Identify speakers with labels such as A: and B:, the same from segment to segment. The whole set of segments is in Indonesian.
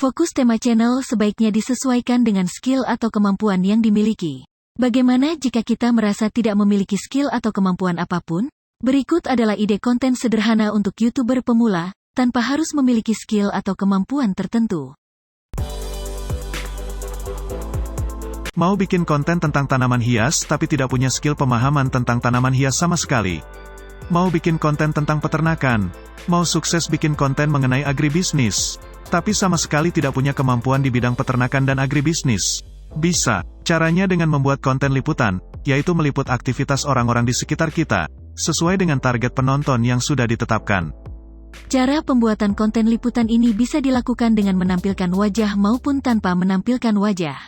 A: Fokus tema channel sebaiknya disesuaikan dengan skill atau kemampuan yang dimiliki. Bagaimana jika kita merasa tidak memiliki skill atau kemampuan apapun? Berikut adalah ide konten sederhana untuk YouTuber pemula, tanpa harus memiliki skill atau kemampuan tertentu.
B: Mau bikin konten tentang tanaman hias tapi tidak punya skill pemahaman tentang tanaman hias sama sekali? Mau bikin konten tentang peternakan? Mau sukses bikin konten mengenai agribisnis, tapi sama sekali tidak punya kemampuan di bidang peternakan dan agribisnis? Bisa. Caranya dengan membuat konten liputan, yaitu meliput aktivitas orang-orang di sekitar kita, sesuai dengan target penonton yang sudah ditetapkan.
A: Cara pembuatan konten liputan ini bisa dilakukan dengan menampilkan wajah maupun tanpa menampilkan wajah.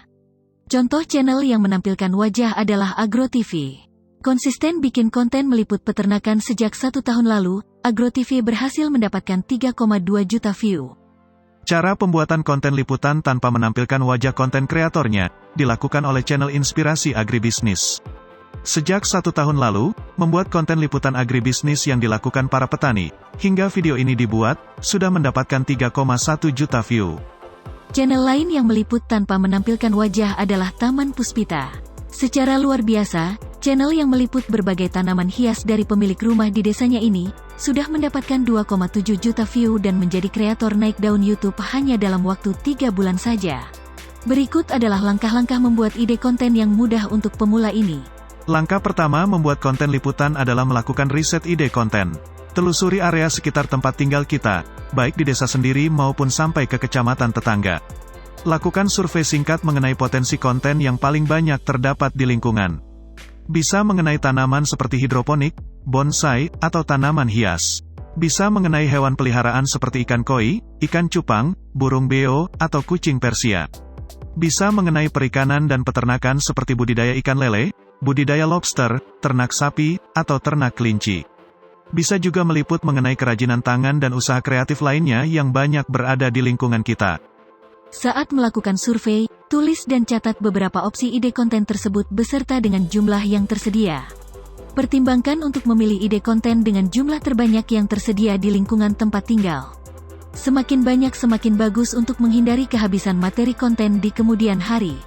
A: Contoh channel yang menampilkan wajah adalah AgroTV. Konsisten bikin konten meliput peternakan sejak 1 tahun lalu, AgroTV berhasil mendapatkan 3,2 juta view.
B: Cara pembuatan konten liputan tanpa menampilkan wajah konten kreatornya, dilakukan oleh channel Inspirasi Agribisnis. Sejak 1 tahun lalu, membuat konten liputan agribisnis yang dilakukan para petani, hingga video ini dibuat, sudah mendapatkan 3,1 juta view.
A: Channel lain yang meliput tanpa menampilkan wajah adalah Taman Puspita. Secara luar biasa, channel yang meliput berbagai tanaman hias dari pemilik rumah di desanya ini, sudah mendapatkan 2,7 juta view dan menjadi kreator naik daun YouTube hanya dalam waktu 3 bulan saja. Berikut adalah langkah-langkah membuat ide konten yang mudah untuk pemula ini.
B: Langkah pertama membuat konten liputan adalah melakukan riset ide konten. Telusuri area sekitar tempat tinggal kita, baik di desa sendiri maupun sampai ke kecamatan tetangga. Lakukan survei singkat mengenai potensi konten yang paling banyak terdapat di lingkungan. Bisa mengenai tanaman seperti hidroponik, bonsai, atau tanaman hias. Bisa mengenai hewan peliharaan seperti ikan koi, ikan cupang, burung beo, atau kucing Persia. Bisa mengenai perikanan dan peternakan seperti budidaya ikan lele, budidaya lobster, ternak sapi, atau ternak kelinci. Bisa juga meliput mengenai kerajinan tangan dan usaha kreatif lainnya yang banyak berada di lingkungan kita.
A: Saat melakukan survei, tulis dan catat beberapa opsi ide konten tersebut beserta dengan jumlah yang tersedia. Pertimbangkan untuk memilih ide konten dengan jumlah terbanyak yang tersedia di lingkungan tempat tinggal. Semakin banyak semakin bagus untuk menghindari kehabisan materi konten di kemudian hari.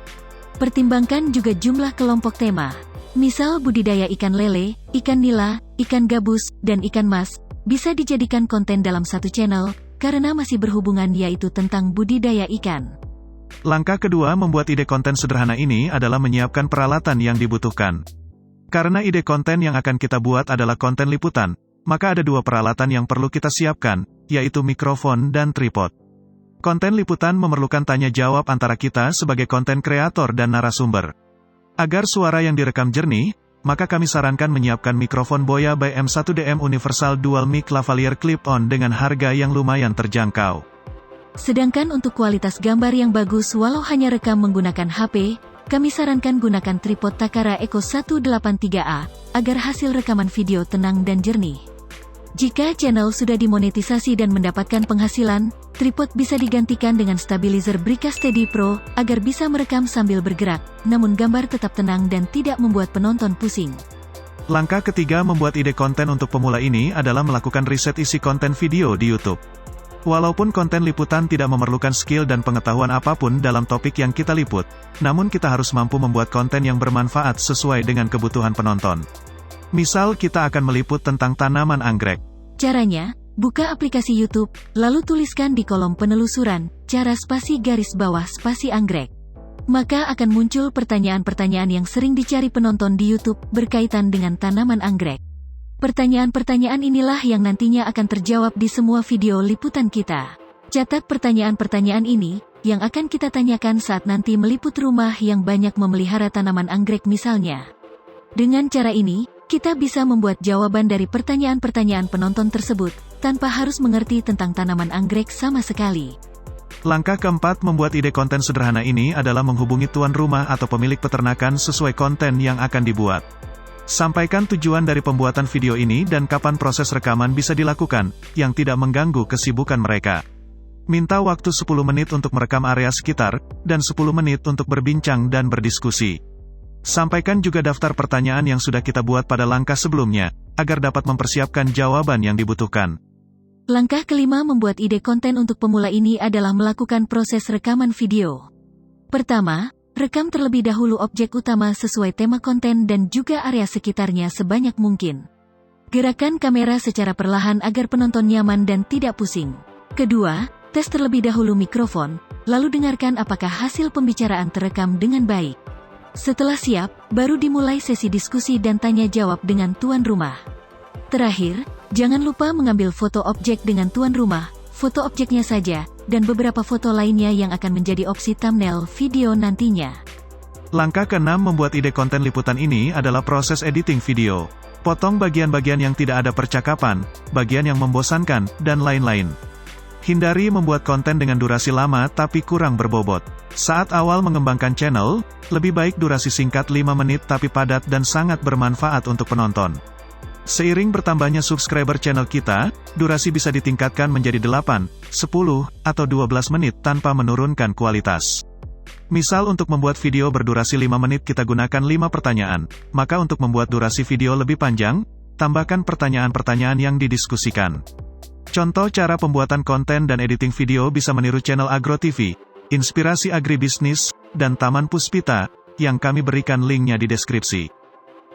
A: Pertimbangkan juga jumlah kelompok tema. Misal budidaya ikan lele, ikan nila, ikan gabus, dan ikan mas, bisa dijadikan konten dalam satu channel, karena masih berhubungan yaitu tentang budidaya ikan.
B: Langkah kedua membuat ide konten sederhana ini adalah menyiapkan peralatan yang dibutuhkan. Karena ide konten yang akan kita buat adalah konten liputan, maka ada 2 peralatan yang perlu kita siapkan, yaitu mikrofon dan tripod. Konten liputan memerlukan tanya jawab antara kita sebagai konten kreator dan narasumber. Agar suara yang direkam jernih, maka kami sarankan menyiapkan mikrofon Boya by M1DM Universal Dual Mic Lavalier Clip-on dengan harga yang lumayan terjangkau.
A: Sedangkan untuk kualitas gambar yang bagus walau hanya rekam menggunakan HP, kami sarankan gunakan tripod Takara Eco 183A, agar hasil rekaman video tenang dan jernih. Jika channel sudah dimonetisasi dan mendapatkan penghasilan, tripod bisa digantikan dengan stabilizer Brica Steady Pro, agar bisa merekam sambil bergerak, namun gambar tetap tenang dan tidak membuat penonton pusing.
B: Langkah ketiga membuat ide konten untuk pemula ini adalah melakukan riset isi konten video di YouTube. Walaupun konten liputan tidak memerlukan skill dan pengetahuan apapun dalam topik yang kita liput, namun kita harus mampu membuat konten yang bermanfaat sesuai dengan kebutuhan penonton. Misal kita akan meliput tentang tanaman anggrek.
A: Caranya, buka aplikasi YouTube, lalu tuliskan di kolom penelusuran, cara spasi garis bawah spasi anggrek. Maka akan muncul pertanyaan-pertanyaan yang sering dicari penonton di YouTube berkaitan dengan tanaman anggrek. Pertanyaan-pertanyaan inilah yang nantinya akan terjawab di semua video liputan kita. Catat pertanyaan-pertanyaan ini, yang akan kita tanyakan saat nanti meliput rumah yang banyak memelihara tanaman anggrek misalnya. Dengan cara ini, kita bisa membuat jawaban dari pertanyaan-pertanyaan penonton tersebut, tanpa harus mengerti tentang tanaman anggrek sama sekali.
B: Langkah keempat membuat ide konten sederhana ini adalah menghubungi tuan rumah atau pemilik peternakan sesuai konten yang akan dibuat. Sampaikan tujuan dari pembuatan video ini dan kapan proses rekaman bisa dilakukan, yang tidak mengganggu kesibukan mereka. Minta waktu 10 menit untuk merekam area sekitar, dan 10 menit untuk berbincang dan berdiskusi. Sampaikan juga daftar pertanyaan yang sudah kita buat pada langkah sebelumnya, agar dapat mempersiapkan jawaban yang dibutuhkan.
A: Langkah kelima membuat ide konten untuk pemula ini adalah melakukan proses rekaman video. Pertama, rekam terlebih dahulu objek utama sesuai tema konten dan juga area sekitarnya sebanyak mungkin. Gerakan kamera secara perlahan agar penonton nyaman dan tidak pusing. Kedua, tes terlebih dahulu mikrofon, lalu dengarkan apakah hasil pembicaraan terekam dengan baik. Setelah siap, baru dimulai sesi diskusi dan tanya jawab dengan tuan rumah. Terakhir, jangan lupa mengambil foto objek dengan tuan rumah, foto objeknya saja, dan beberapa foto lainnya yang akan menjadi opsi thumbnail video nantinya.
B: Langkah keenam membuat ide konten liputan ini adalah proses editing video. Potong bagian-bagian yang tidak ada percakapan, bagian yang membosankan, dan lain-lain. Hindari membuat konten dengan durasi lama tapi kurang berbobot. Saat awal mengembangkan channel, lebih baik durasi singkat 5 menit tapi padat dan sangat bermanfaat untuk penonton. Seiring bertambahnya subscriber channel kita, durasi bisa ditingkatkan menjadi 8, 10, atau 12 menit tanpa menurunkan kualitas. Misal untuk membuat video berdurasi 5 menit kita gunakan 5 pertanyaan, maka untuk membuat durasi video lebih panjang, tambahkan pertanyaan-pertanyaan yang didiskusikan. Contoh cara pembuatan konten dan editing video bisa meniru channel Agro TV, Inspirasi Agribisnis, dan Taman Puspita, yang kami berikan linknya di deskripsi.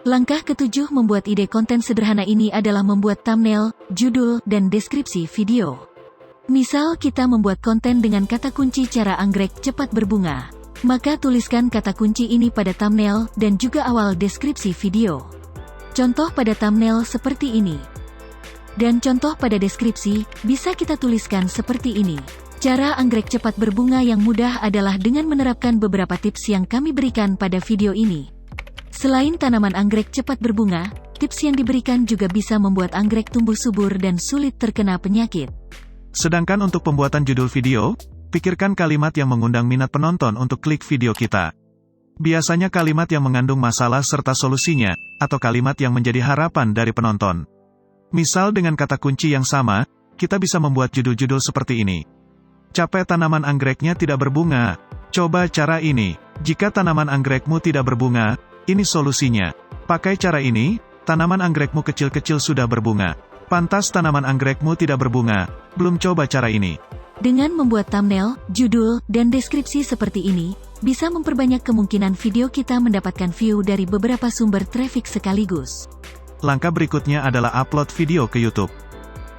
A: Langkah ketujuh membuat ide konten sederhana ini adalah membuat thumbnail, judul, dan deskripsi video. Misal kita membuat konten dengan kata kunci cara anggrek cepat berbunga. Maka tuliskan kata kunci ini pada thumbnail dan juga awal deskripsi video. Contoh pada thumbnail seperti ini. Dan contoh pada deskripsi, bisa kita tuliskan seperti ini. Cara anggrek cepat berbunga yang mudah adalah dengan menerapkan beberapa tips yang kami berikan pada video ini. Selain tanaman anggrek cepat berbunga, tips yang diberikan juga bisa membuat anggrek tumbuh subur dan sulit terkena penyakit.
B: Sedangkan untuk pembuatan judul video, pikirkan kalimat yang mengundang minat penonton untuk klik video kita. Biasanya kalimat yang mengandung masalah serta solusinya, atau kalimat yang menjadi harapan dari penonton. Misal dengan kata kunci yang sama, kita bisa membuat judul-judul seperti ini. Capek tanaman anggreknya tidak berbunga. Coba cara ini. Jika tanaman anggrekmu tidak berbunga, ini solusinya. Pakai cara ini, tanaman anggrekmu kecil-kecil sudah berbunga. Pantas tanaman anggrekmu tidak berbunga, belum coba cara ini.
A: Dengan membuat thumbnail, judul, dan deskripsi seperti ini, bisa memperbanyak kemungkinan video kita mendapatkan view dari beberapa sumber traffic sekaligus.
B: Langkah berikutnya adalah upload video ke YouTube.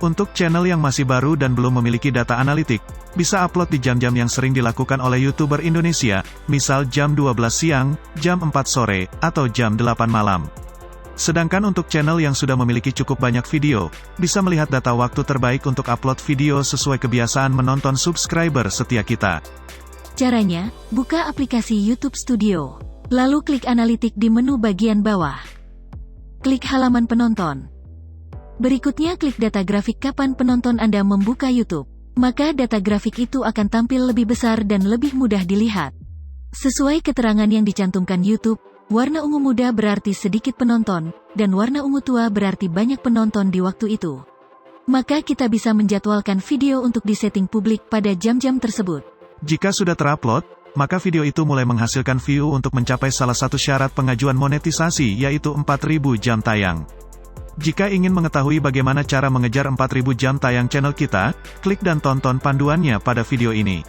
B: Untuk channel yang masih baru dan belum memiliki data analitik, bisa upload di jam-jam yang sering dilakukan oleh YouTuber Indonesia, misal jam 12 siang, jam 4 sore, atau jam 8 malam. Sedangkan untuk channel yang sudah memiliki cukup banyak video, bisa melihat data waktu terbaik untuk upload video sesuai kebiasaan menonton subscriber setia kita.
A: Caranya, buka aplikasi YouTube Studio. Lalu klik analitik di menu bagian bawah. Klik halaman penonton. Berikutnya klik data grafik kapan penonton Anda membuka YouTube. Maka data grafik itu akan tampil lebih besar dan lebih mudah dilihat. Sesuai keterangan yang dicantumkan YouTube, warna ungu muda berarti sedikit penonton, dan warna ungu tua berarti banyak penonton di waktu itu. Maka kita bisa menjadwalkan video untuk disetting publik pada jam-jam tersebut.
B: Jika sudah terupload, maka video itu mulai menghasilkan view untuk mencapai salah satu syarat pengajuan monetisasi yaitu 4.000 jam tayang. Jika ingin mengetahui bagaimana cara mengejar 4.000 jam tayang channel kita, klik dan tonton panduannya pada video ini.